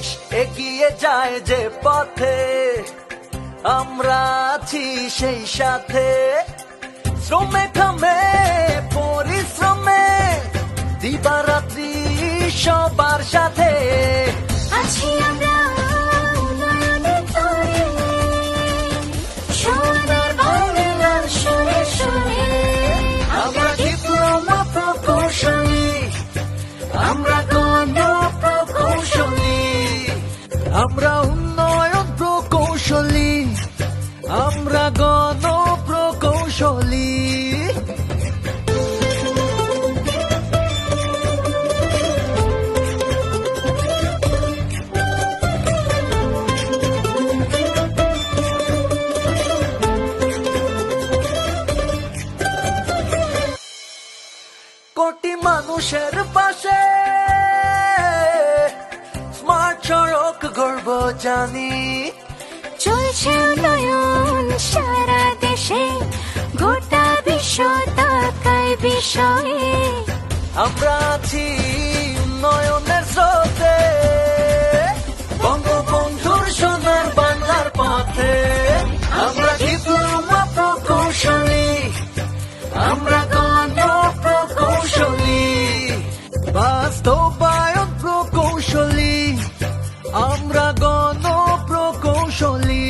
দেশ এগিয়ে যায় যে পথে, আমরা আছি সেই সাথে। শ্রমে ঘামে পরিশ্রমে দিবারাত্রি সবার সাথে আছি আমরা উন্নয়নের তরে, সোনার বাংলার সুরে সুরে। আমরা ডিপ্লোমা প্রকৌশলী, আমরা গণ প্রকৌশলী, আমরা উন্নয়ন প্রকৌশলী, আমরা গণ প্রকৌশলী। কোটি মানুষের পাশে স্মার্ট সড়ক গর্ব জানি। চলছে উন্নয়ন সারা দেশে, গোটা বিশ্ব তাকায় বিষয়ে। আমরা আছি উন্নয়নের স্রোতে, বঙ্গবন্ধুর সোনার বাংলার পথে। আমরা ডিপ্লোমা প্রকৌশলী, আমরা গণ প্রকৌশলী, বাস্তবায়ন প্রকৌশলী, আমরা গণ প্রকৌশলী।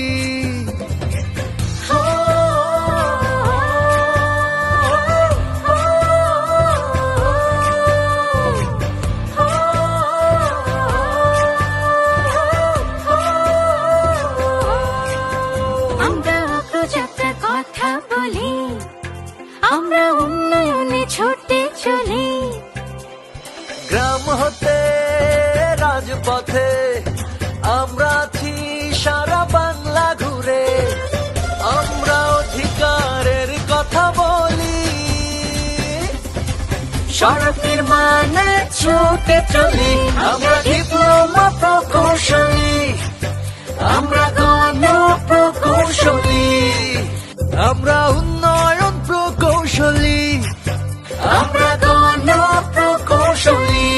আমরা অগ্রযাত্রার কথা বলি, আমরা উন্নয়নে ছুটে চলি। গ্রাম হতে রাজপথে আমরা আছি সারা বাংলা ঘুরে, আমরা অধিকারের কথা বলি। সড়ক নির্মাণে ছুটে চলি, আমরা ডিপ্লোমা প্রকৌশলী, আমরা গণ প্রকৌশলী, আমরা উন্নয়ন প্রকৌশলী, আমরা গণ প্রকৌশলী।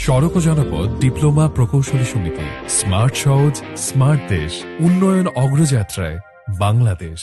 সড়ক ও জনপথ ডিপ্লোমা প্রকৌশলী সমিতি, স্মার্ট সহজ স্মার্ট দেশ, উন্নয়ন অগ্রযাত্রায় বাংলাদেশ।